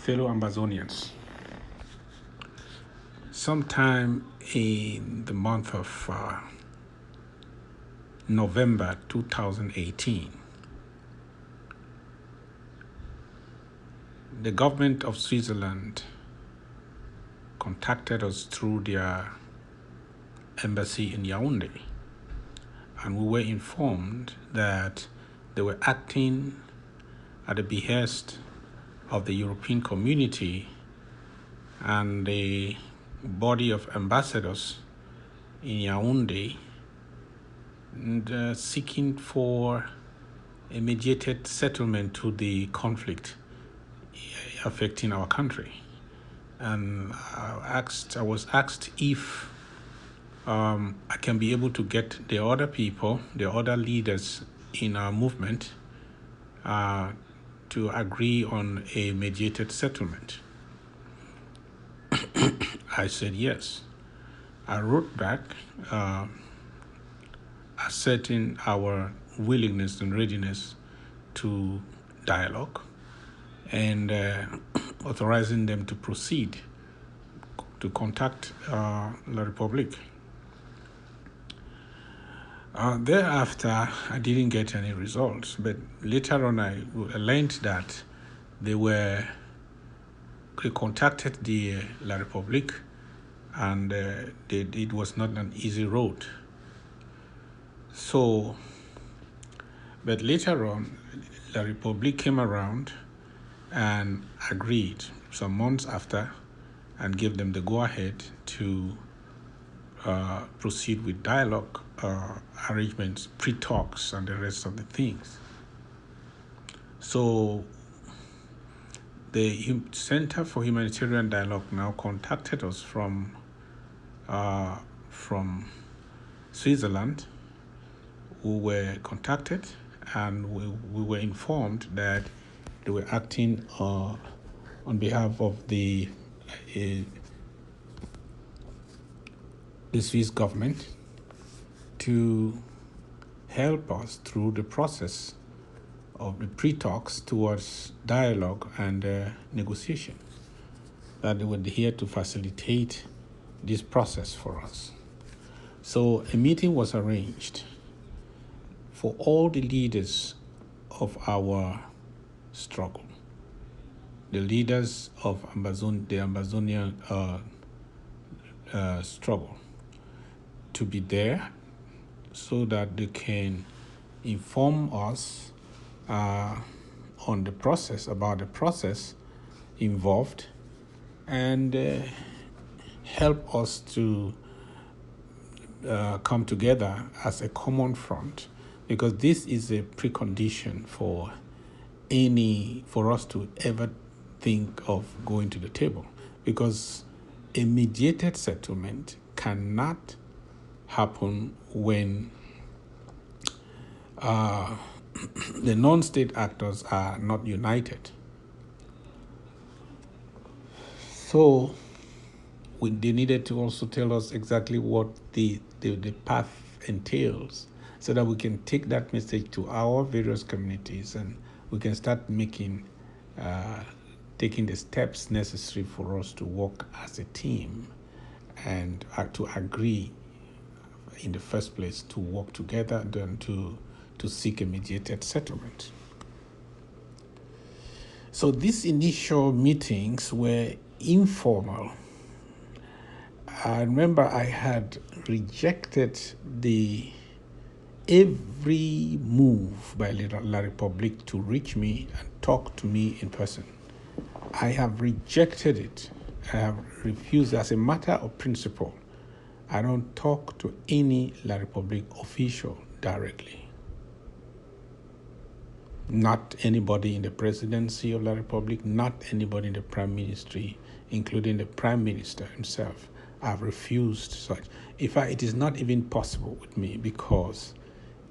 fellow Amazonians. Sometime in the month of November 2018, the government of Switzerland contacted us through their embassy in Yaoundé, and we were informed that they were acting at the behest of the European community and the body of ambassadors in Yaoundé, and seeking for a mediated settlement to the conflict affecting our country. And I was asked if I can be able to get the other people, the other leaders in our movement, to agree on a mediated settlement. I said yes. I wrote back asserting our willingness and readiness to dialogue and authorizing them to proceed to contact La République. Thereafter, I didn't get any results, but later on I learned that they contacted the La République, and it was not an easy road. So, but later on, La République came around and agreed some months after and gave them the go-ahead to proceed with dialogue arrangements, pre-talks, and the rest of the things. So the Center for Humanitarian Dialogue now contacted us from Switzerland. We were contacted, and we were informed that they were acting on behalf of the Swiss government to help us through the process of the pre-talks towards dialogue and negotiation, that they were here to facilitate this process for us. So a meeting was arranged for all the leaders of our struggle, the leaders of the Amazonian struggle, to be there so that they can inform us on the process, about the process involved, and help us to come together as a common front, because this is a precondition for us to ever think of going to the table, because a mediated settlement cannot happen when the non-state actors are not united. So they needed to also tell us exactly what the path entails, so that we can take that message to our various communities and we can start taking the steps necessary for us to work as a team and to agree in the first place to work together, then to seek a mediated settlement. So these initial meetings were informal. I remember I had rejected every move by La République to reach me and talk to me in person. I have rejected it. I have refused as a matter of principle. I don't talk to any La République official directly. Not anybody in the presidency of La République, not anybody in the prime ministry, including the prime minister himself. I've refused such. In fact, it is not even possible with me, because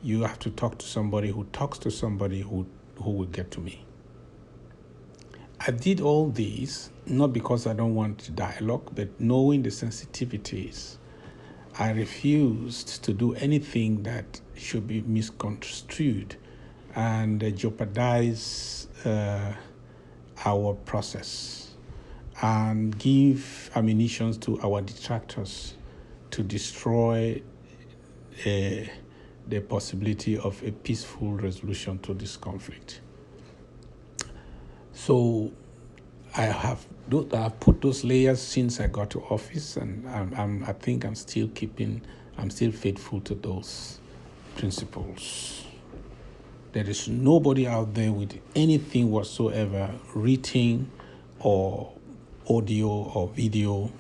you have to talk to somebody who talks to somebody who will get to me. I did all these not because I don't want dialogue, but knowing the sensitivities. I refused to do anything that should be misconstrued and jeopardize our process. and give ammunition to our detractors to destroy the possibility of a peaceful resolution to this conflict. So I have put those layers since I got to office, and I think I'm still faithful to those principles. There is nobody out there with anything whatsoever, written or audio or video,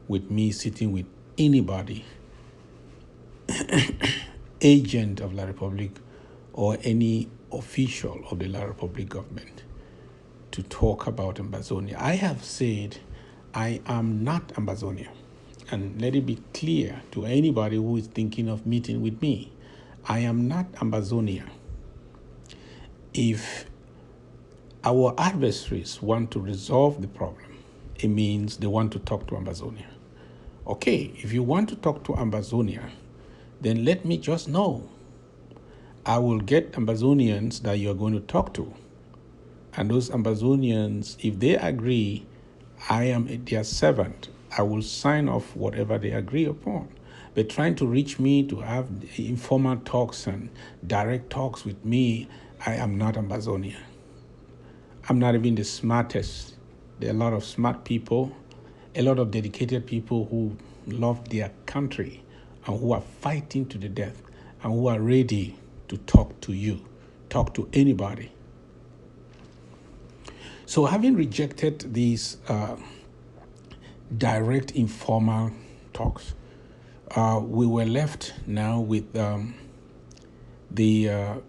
with me sitting with anybody, agent of La Republic or any official of the La Republic government, to talk about Ambazonia. I have said I am not Ambazonia. And let it be clear to anybody who is thinking of meeting with me, I am not Ambazonia. If our adversaries want to resolve the problem, it means they want to talk to Ambazonia. Okay, if you want to talk to Ambazonia, then let me just know. I will get Ambazonians that you're going to talk to. And those Ambazonians, if they agree, I am their servant, I will sign off whatever they agree upon. But trying to reach me to have informal talks and direct talks with me, I am not Ambazonia. I'm not even the smartest. There are a lot of smart people, a lot of dedicated people who love their country and who are fighting to the death and who are ready to talk to you, talk to anybody. So having rejected these direct informal talks, we were left now with the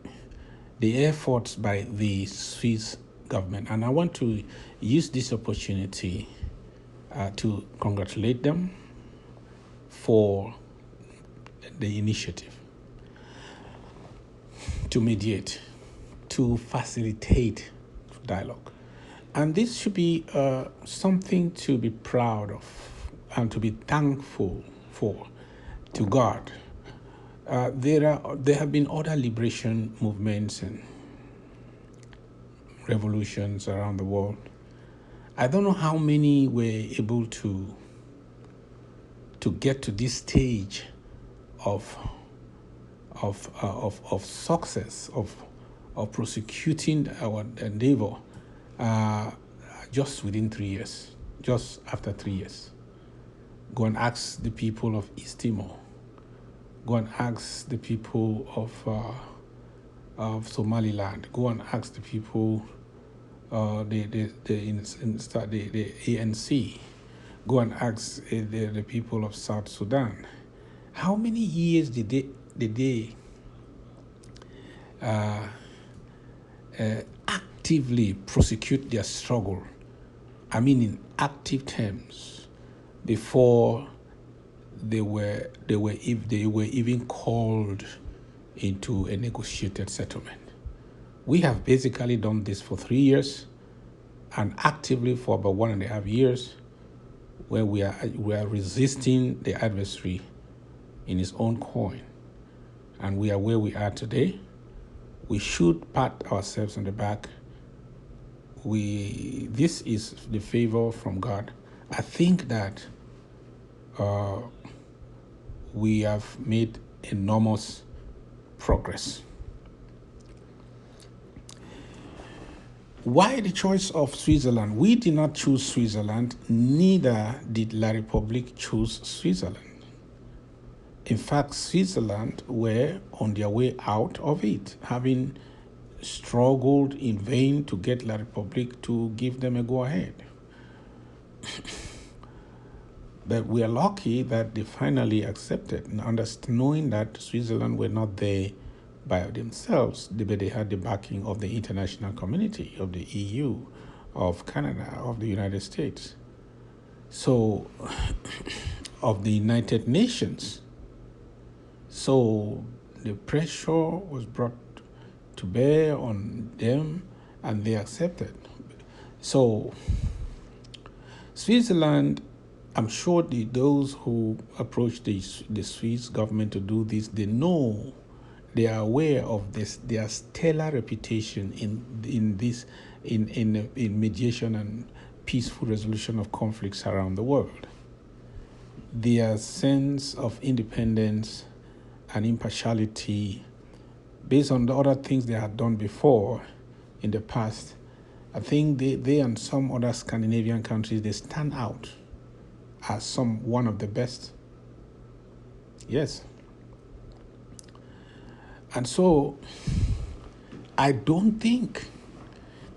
efforts by the Swiss government. And I want to use this opportunity to congratulate them for the initiative to mediate, to facilitate dialogue. And this should be something to be proud of and to be thankful for to God. There have been other liberation movements and revolutions around the world. I don't know how many were able to get to this stage of success, of prosecuting our endeavor just within 3 years, just after 3 years. Go and ask the people of East Timor. Go and ask the people of Somaliland. Go and ask the people, the ANC. Go and ask the people of South Sudan. How many years did they actively prosecute their struggle? I mean, in active terms, before they were even called into a negotiated settlement. We have basically done this for 3 years, and actively for about 1.5 years, where we are resisting the adversary in his own coin, and we are where we are today. We should pat ourselves on the back. This is the favor from God. I think that we have made enormous progress. Why the choice of Switzerland? We did not choose Switzerland, neither did La Republique choose Switzerland. In fact, Switzerland were on their way out of it, having struggled in vain to get La Republique to give them a go-ahead. But we are lucky that they finally accepted, knowing that Switzerland were not there by themselves, but they had the backing of the international community, of the EU, of Canada, of the United States, so of the United Nations. So the pressure was brought to bear on them, and they accepted. So Switzerland, I'm sure those who approach the Swiss government to do this, they are aware of this, their stellar reputation in mediation and peaceful resolution of conflicts around the world. Their sense of independence and impartiality, based on the other things they had done before in the past, I think they and some other Scandinavian countries, they stand out as one of the best. Yes. And so I don't think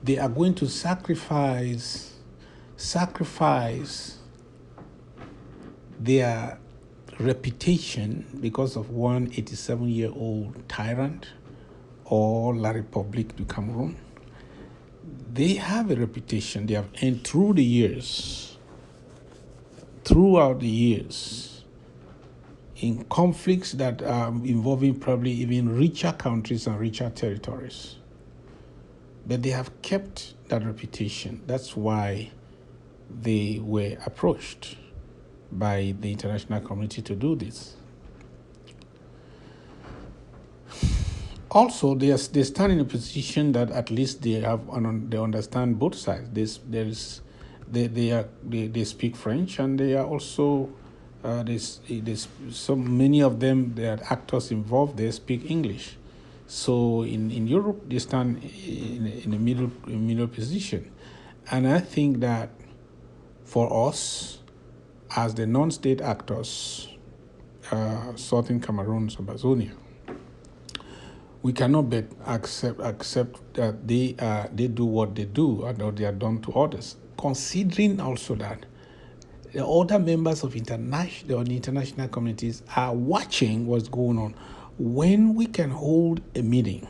they are going to sacrifice their reputation because of one 87-year-old tyrant or La République du Cameroon. They have a reputation they have earned throughout the years, in conflicts that are involving probably even richer countries and richer territories. But they have kept that reputation. That's why they were approached by the international community to do this. Also, they stand in a position that at least they understand both sides. They speak French, and they are also so many of them, they are actors involved. They speak English. So in Europe, they stand in a middle position, and I think that for us, as the non-state actors, Southern Cameroon, Ambazonia, we cannot but accept that they do what they do and what they are done to others. Considering also that the other members of the international communities are watching what's going on. When we can hold a meeting,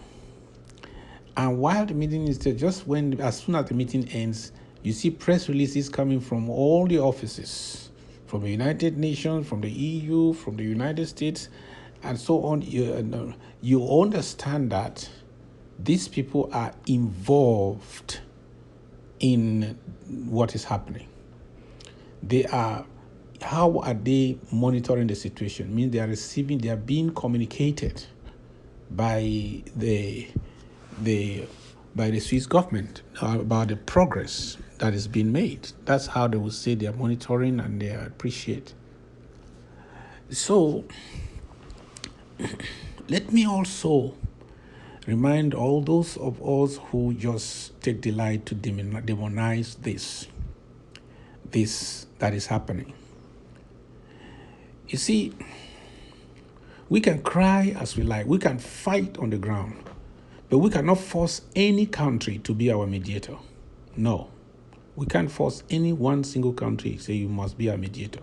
and while the meeting is there, as soon as the meeting ends, you see press releases coming from all the offices, from the United Nations, from the EU, from the United States, and so on. You understand that these people are involved in what is happening. How are they monitoring the situation? It means they are being communicated by the Swiss government about the progress that is being made. That's how they will say they are monitoring and they appreciate. So let me also remind all those of us who just take delight to demonize this that is happening. You see, we can cry as we like, we can fight on the ground, but we cannot force any country to be our mediator. No, we can't force any one single country, say you must be our mediator.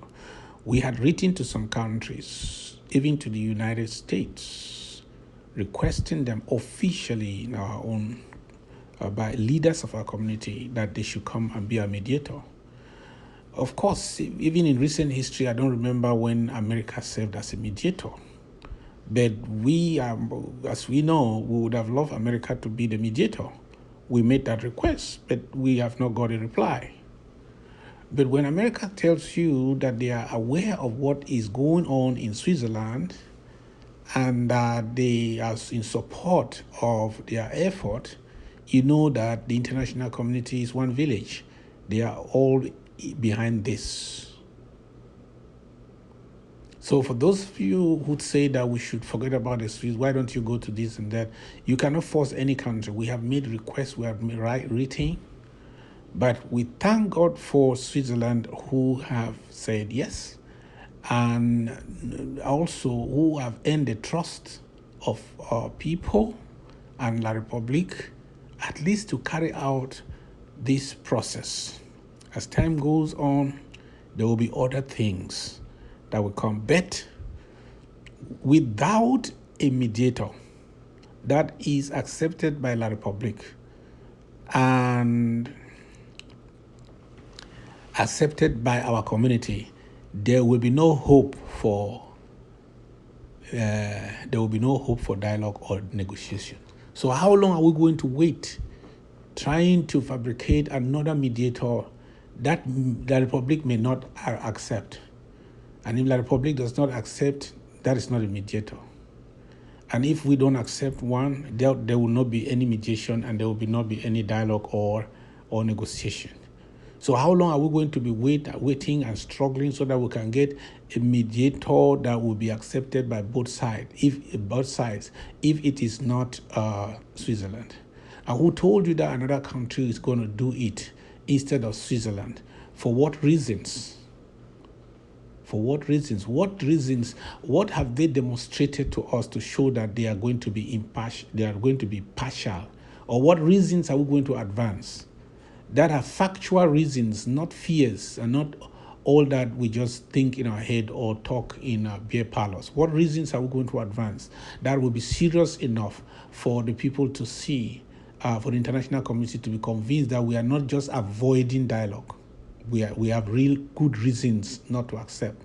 We had written to some countries, even to the United States, requesting them officially in our own, by leaders of our community, that they should come and be our mediator. Of course, even in recent history, I don't remember when America served as a mediator. But we, as we know, we would have loved America to be the mediator. We made that request, but we have not got a reply. But when America tells you that they are aware of what is going on in Switzerland and that they are in support of their effort, you know that the international community is one village. They are all behind this. So for those of you who say that we should forget about the Swiss, why don't you go to this and that? You cannot force any country. We have made requests, we have written, but we thank God for Switzerland who have said yes, and also who have earned the trust of our people and La République, at least to carry out this process. As time goes on, there will be other things that will come. But without a mediator that is accepted by La République and accepted by our community, there will be no hope for dialogue or negotiation. So how long are we going to wait, trying to fabricate another mediator that the Republic may not accept? And if the Republic does not accept, that is not a mediator. And if we don't accept one, there will not be any mediation, and there will not be any dialogue or negotiation. So how long are we going to be waiting and struggling so that we can get a mediator that will be accepted by both sides, if it is not Switzerland? And who told you that another country is going to do it instead of Switzerland? For what reasons? For what reasons? What have they demonstrated to us to show that they are going to be impartial? They are going to be partial? Or what reasons are we going to advance? That are factual reasons, not fears, and not all that we just think in our head or talk in beer parlors. What reasons are we going to advance that will be serious enough for the people to see, for the international community to be convinced that we are not just avoiding dialogue? We have real good reasons not to accept.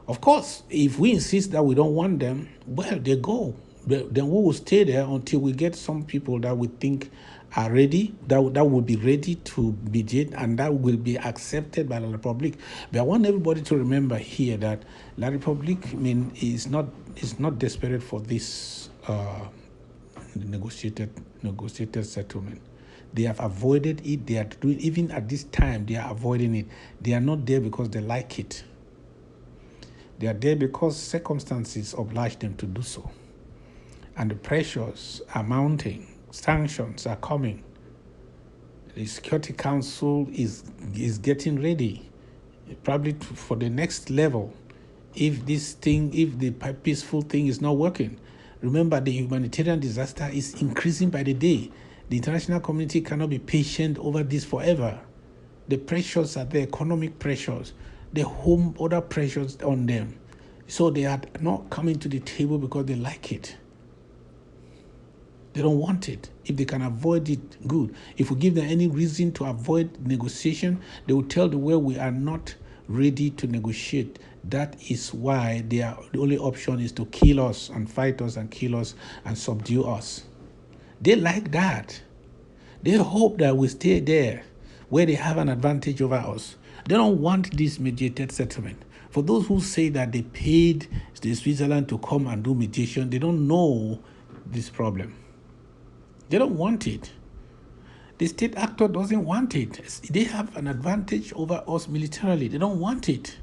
Of course, if we insist that we don't want them, well, they go. Then we will stay there until we get some people that we think are ready, that will be ready to mediate, and that will be accepted by La République. But I want everybody to remember here that La République is not desperate for this negotiated settlement. They have avoided it. They are doing, even at this time, they are avoiding it. They are not there because they like it. They are there because circumstances oblige them to do so. And the pressures are mounting. Sanctions are coming. The Security Council is getting ready, probably for the next level. If the peaceful thing is not working, remember the humanitarian disaster is increasing by the day. The international community cannot be patient over this forever. The pressures are the economic pressures, the other pressures on them. So they are not coming to the table because they like it. They don't want it. If they can avoid it, good. If we give them any reason to avoid negotiation, they will tell the world we are not ready to negotiate. That is why the only option is to kill us and fight us and kill us and subdue us. They like that. They hope that we stay there where they have an advantage over us. They don't want this mediated settlement. For those who say that they paid the Switzerland to come and do mediation, they don't know this problem. They don't want it. The state actor doesn't want it. They have an advantage over us militarily. They don't want it.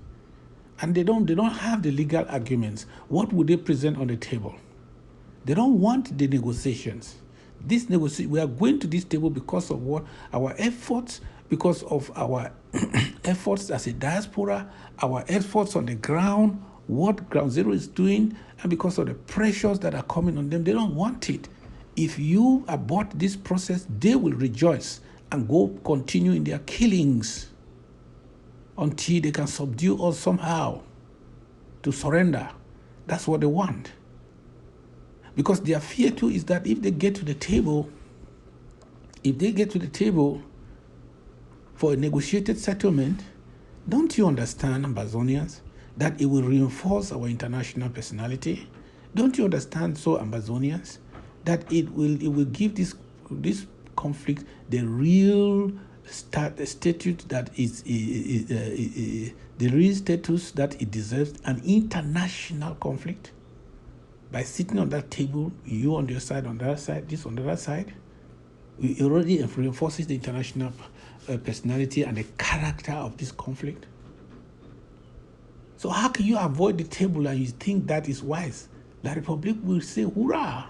And they don't have the legal arguments. What would they present on the table? They don't want the negotiations. We are going to this table because of what our efforts, because of our efforts as a diaspora, our efforts on the ground, what Ground Zero is doing, and because of the pressures that are coming on them. They don't want it. If you abort this process, they will rejoice and continue in their killings until they can subdue us somehow to surrender. That's what they want. Because their fear too is that if they get to the table for a negotiated settlement, don't you understand, Amazonians, that it will reinforce our international personality? Don't you understand, so Amazonians, that it will give this conflict the real status that the real status that it deserves, an international conflict? By sitting on that table, you on your side, on the other side, this on the other side, it already reinforces the international personality and the character of this conflict. So how can you avoid the table and you think that is wise? La République will say, hurrah!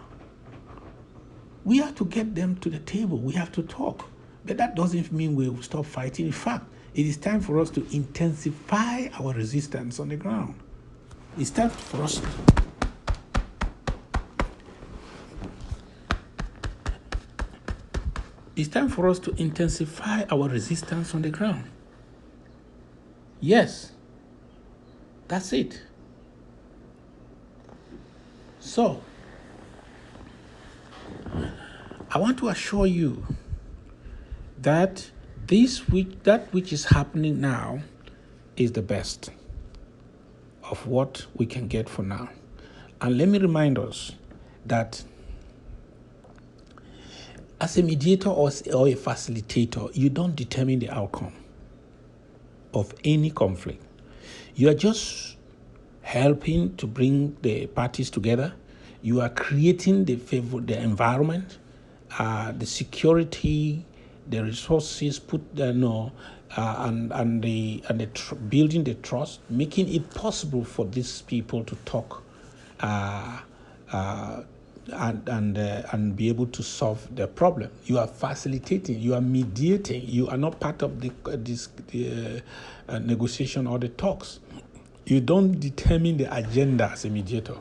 We have to get them to the table. We have to talk. But that doesn't mean we will stop fighting. In fact, it is time for us to intensify our resistance on the ground. It's time for us to intensify our resistance on the ground. Yes, that's it. So, I want to assure you that that which is happening now is the best of what we can get for now. And let me remind us that as a mediator or a facilitator, you don't determine the outcome of any conflict. You are just helping to bring the parties together. You are creating the environment, the security, the resources, put no, and building the trust, making it possible for these people to talk, and be able to solve the problem. You are facilitating, you are mediating. You are not part of the negotiation or the talks. You don't determine the agenda as a mediator.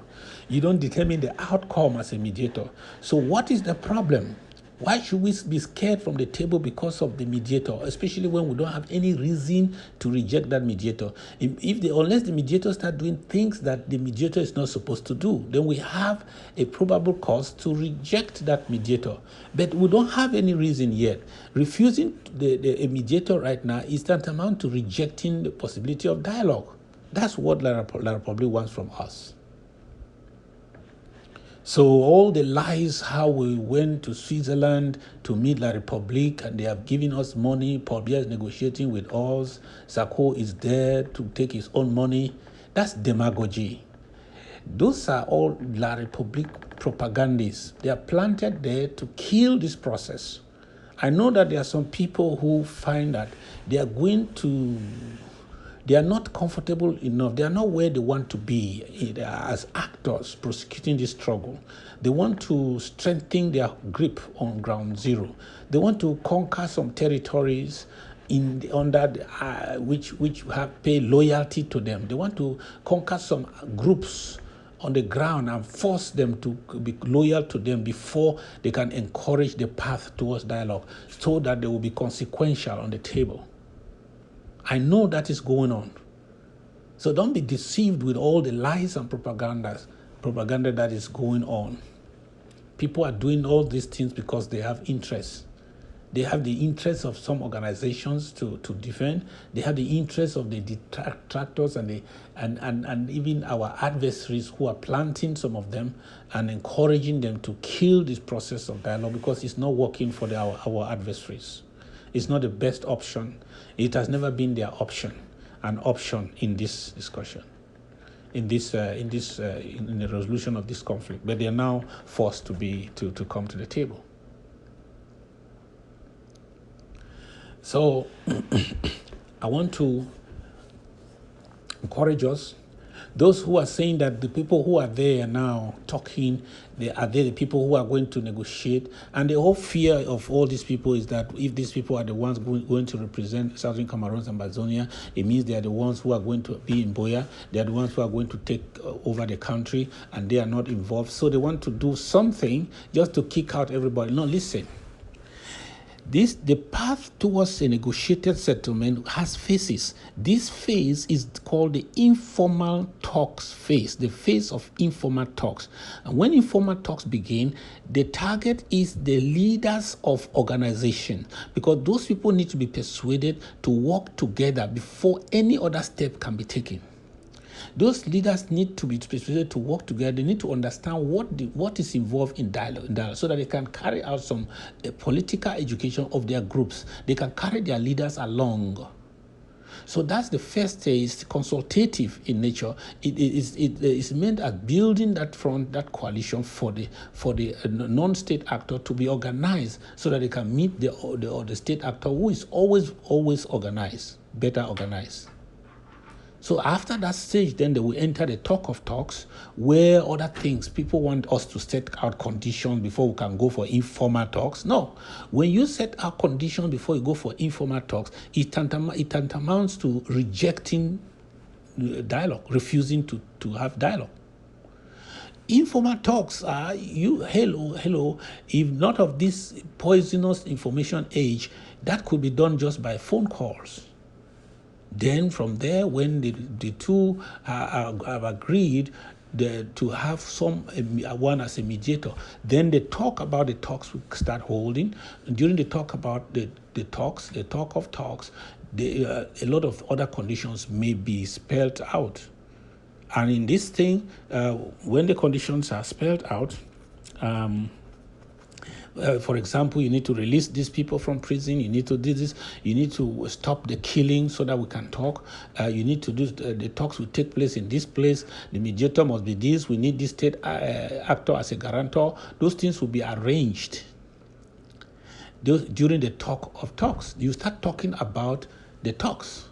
You don't determine the outcome as a mediator. So what is the problem? Why should we be scared from the table because of the mediator, especially when we don't have any reason to reject that mediator? Unless the mediator start doing things that the mediator is not supposed to do, then we have a probable cause to reject that mediator. But we don't have any reason yet. Refusing a mediator right now is tantamount to rejecting the possibility of dialogue. That's what La Republic wants from us. So all the lies, how we went to Switzerland to meet La Republique and they have given us money, Paul Biya is negotiating with us, Sako is there to take his own money, that's demagogy. Those are all La Republique propagandists. They are planted there to kill this process. I know that there are some people who find that they are not comfortable enough. They are not where they want to be as actors prosecuting this struggle. They want to strengthen their grip on ground zero. They want to conquer some territories which have pay loyalty to them. They want to conquer some groups on the ground and force them to be loyal to them before they can encourage the path towards dialogue, so that they will be consequential on the table. I know that is going on. So don't be deceived with all the lies and propaganda that is going on. People are doing all these things because they have interests. They have the interests of some organizations to defend. They have the interests of the detractors and even our adversaries who are planting some of them and encouraging them to kill this process of dialogue because it's not working for our adversaries. It's not the best option. It has never been their option, an option in this discussion, in the resolution of this conflict. But they are now forced to come to the table. So I want to encourage us. Those who are saying that the people who are there now talking, are the people who are going to negotiate. And the whole fear of all these people is that if these people are the ones going to represent Southern Cameroon and Amazonia, it means they are the ones who are going to be in Boya. They are the ones who are going to take over the country, and they are not involved. So they want to do something just to kick out everybody. No, listen. The path towards a negotiated settlement has phases. This phase is called the informal talks phase, the phase of informal talks. And when informal talks begin, the target is the leaders of organization, because those people need to be persuaded to work together before any other step can be taken. Those leaders need to be persuaded to work together. They need to understand what is involved in dialogue, so that they can carry out some political education of their groups. They can carry their leaders along. So that's the first stage, consultative in nature. It is meant as building that front, that coalition for the non-state actor to be organized, so that they can meet the state actor who is always organized, better organized. So after that stage, then they will enter the talk of talks, where other things, people want us to set out conditions before we can go for informal talks. No, when you set out conditions before you go for informal talks, it tantamounts to rejecting dialogue, refusing to have dialogue. Informal talks are, hello, if not of this poisonous information age, that could be done just by phone calls. Then from there, when the two have agreed to have one as a mediator, then they talk about the talks we start holding. And during the talk about the talk of talks, a lot of other conditions may be spelled out. And in this thing, when the conditions are spelled out, for example, you need to release these people from prison. You need to do this. You need to stop the killing so that we can talk. You need to do the talks will take place in this place. The mediator must be this. We need this state actor as a guarantor. Those things will be arranged. during the talk of talks. You start talking about the talks.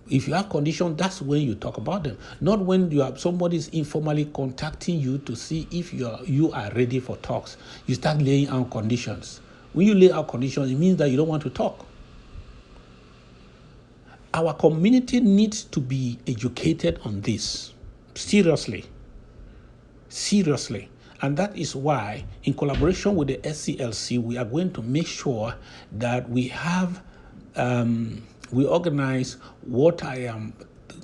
If you have conditions, that's when you talk about them. Not when somebody is informally contacting you to see if you are ready for talks. You start laying out conditions. When you lay out conditions, it means that you don't want to talk. Our community needs to be educated on this. Seriously. And that is why, in collaboration with the SCLC, we are going to make sure that we have, we organize what I am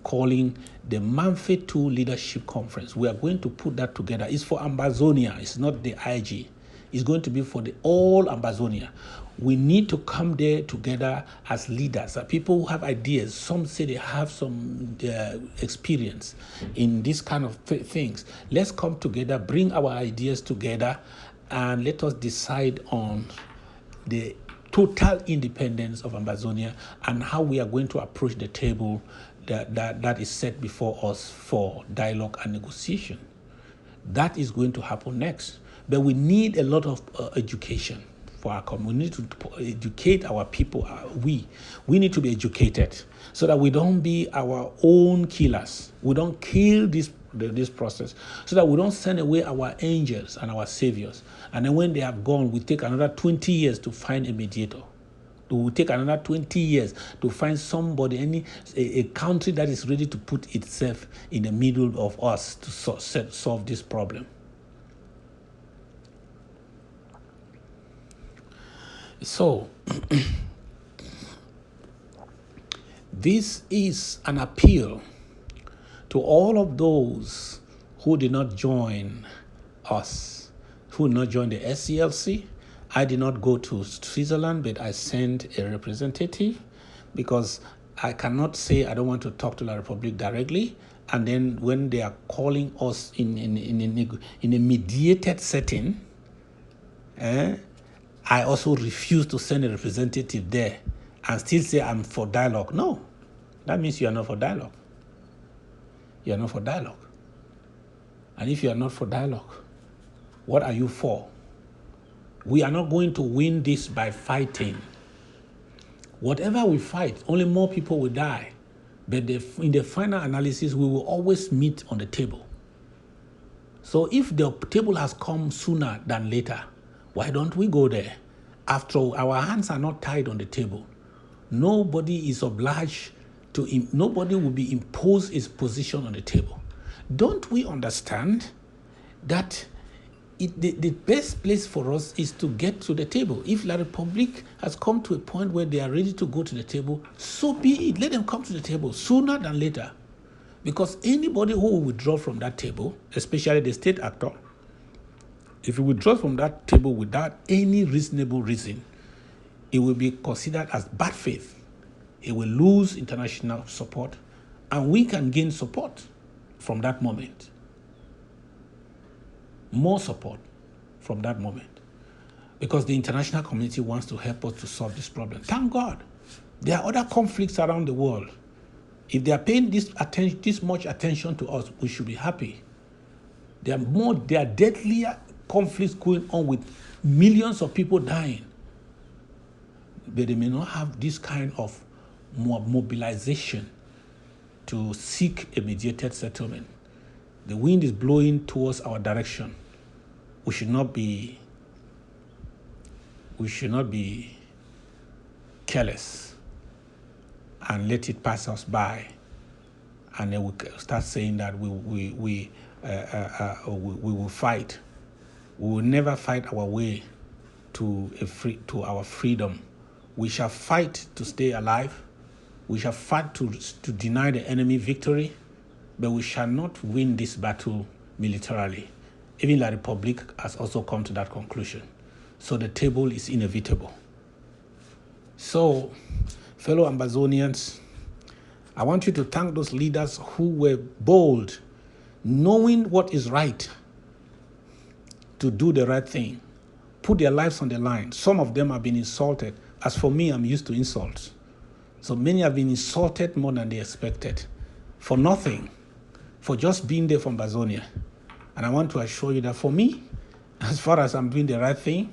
calling the Manfred 2 Leadership Conference. We are going to put that together. It's for Ambazonia. It's not the IG. It's going to be for the all Ambazonia. We need to come there together as leaders, people who have ideas. Some say they have some experience in this kind of things. Let's come together, bring our ideas together, and let us decide on the total independence of Ambazonia and how we are going to approach the table that is set before us for dialogue and negotiation. That is going to happen next. But we need a lot of education for our community, to educate our people. We need to be educated so that we don't be our own killers. We don't kill this process, so that we don't send away our angels and our saviors. And then when they have gone, we take another 20 years to find a mediator. It will take another 20 years to find somebody, a country that is ready to put itself in the middle of us to solve this problem. So, this is an appeal to all of those who did not join us, who did not join the SCLC. I did not go to Switzerland, but I sent a representative because I cannot say I don't want to talk to La Republic directly. And then when they are calling us in a mediated setting, I also refuse to send a representative there and still say I'm for dialogue. No, that means you are not for dialogue. You are not for dialogue. And if you are not for dialogue, what are you for? We are not going to win this by fighting. Whatever we fight, only more people will die. But in the final analysis, we will always meet on the table. So if the table has come sooner than later, why don't we go there? After all, our hands are not tied on the table. Nobody is obliged to, nobody will be imposed his position on the table. Don't we understand that the best place for us is to get to the table? If La Republic has come to a point where they are ready to go to the table, so be it. Let them come to the table sooner than later. Because anybody who will withdraw from that table, especially the state actor, if he withdraws from that table without any reasonable reason, it will be considered as bad faith. It will lose international support, and we can gain support from that moment. More support from that moment. Because the international community wants to help us to solve this problem. Thank God. There are other conflicts around the world. If they are paying this much attention to us, we should be happy. There are deadlier conflicts going on with millions of people dying. But they may not have this kind of mobilization to seek a mediated settlement. The wind is blowing towards our direction. We should not be careless and let it pass us by, and then we start saying that we will fight. We will never fight our way to our freedom. We shall fight to stay alive. We shall fight to deny the enemy victory, but we shall not win this battle militarily. Even La Republic has also come to that conclusion. So the table is inevitable. So, fellow Ambazonians, I want you to thank those leaders who were bold, knowing what is right, to do the right thing, put their lives on the line. Some of them have been insulted. As for me, I'm used to insults. So many have been insulted more than they expected, for nothing, for just being there from Ambazonia. And I want to assure you that for me, as far as I'm doing the right thing,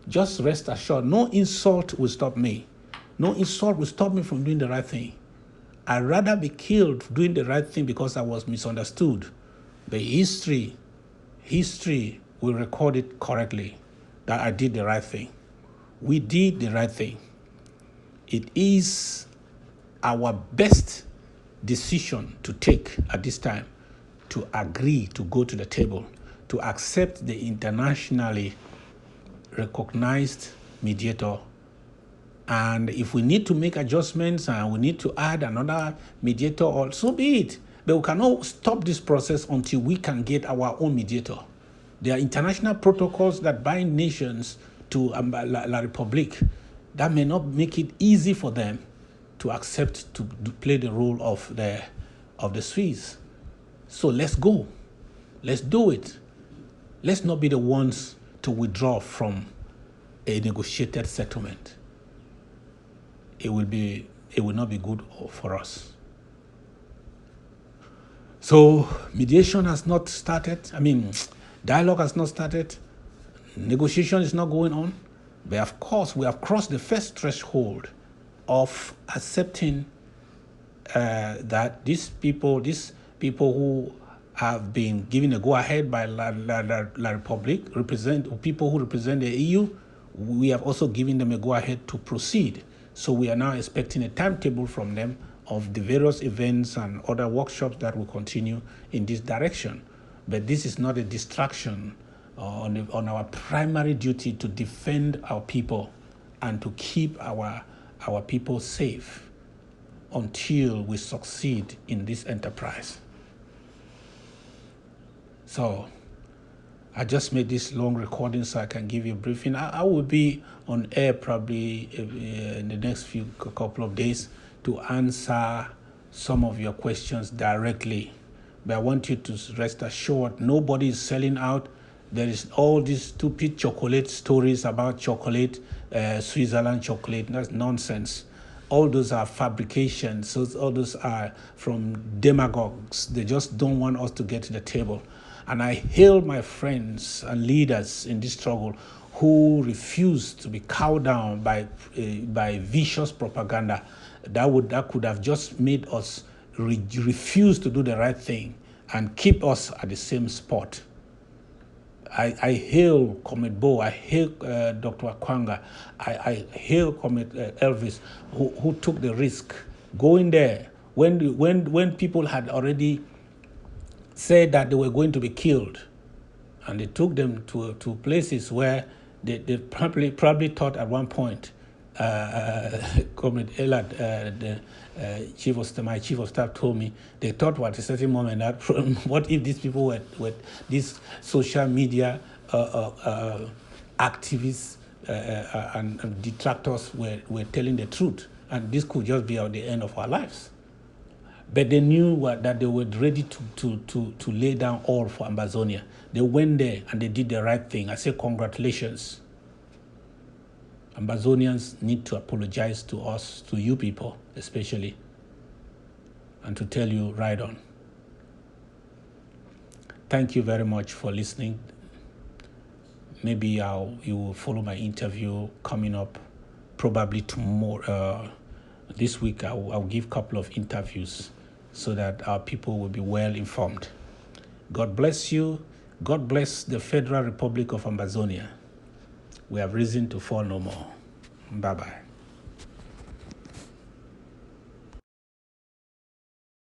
just rest assured, no insult will stop me. No insult will stop me from doing the right thing. I'd rather be killed doing the right thing because I was misunderstood. But history will record it correctly that I did the right thing. We did the right thing. It is our best decision to take at this time to agree to go to the table, to accept the internationally recognized mediator. And if we need to make adjustments and we need to add another mediator, or so be it. But we cannot stop this process until we can get our own mediator. There are international protocols that bind nations to La Republique that may not make it easy for them to accept to play the role of the Swiss. So let's go. Let's do it. Let's not be the ones to withdraw from a negotiated settlement. It will not be good for us. So mediation has not started. Dialogue has not started. Negotiation is not going on. But of course, we have crossed the first threshold of accepting that these people who have been given a go-ahead by La Republique, people who represent the EU, we have also given them a go-ahead to proceed. So we are now expecting a timetable from them of the various events and other workshops that will continue in this direction. But this is not a distraction on our primary duty to defend our people and to keep our people safe until we succeed in this enterprise. So I just made this long recording so I can give you a briefing. I will be on air probably in the next couple of days to answer some of your questions directly. But I want you to rest assured, nobody is selling out. There is all these stupid chocolate stories about chocolate, Switzerland chocolate. That's nonsense. All those are fabrications. All those are from demagogues. They just don't want us to get to the table. And I hail my friends and leaders in this struggle who refuse to be cowed down by vicious propaganda that could have just made us refuse to do the right thing and keep us at the same spot. I hail Comrade Bo, I hail Dr. Akwanga, I hail Comrade Elvis, who took the risk going there when people had already said that they were going to be killed, and they took them to places where they probably thought at one point, Comrade Elad, my chief of staff told me, they thought at a certain moment that what if these people were these social media activists and detractors were telling the truth, and this could just be the end of our lives. But they knew that they were ready to lay down all for Ambazonia. They went there and they did the right thing. I say congratulations. Ambazonians need to apologize to us, to you people especially, and to tell you right on. Thank you very much for listening. Maybe you will follow my interview coming up probably tomorrow. This week I'll give a couple of interviews so that our people will be well informed. God bless you. God bless the Federal Republic of Ambazonia. We have risen to fall no more. Bye-bye.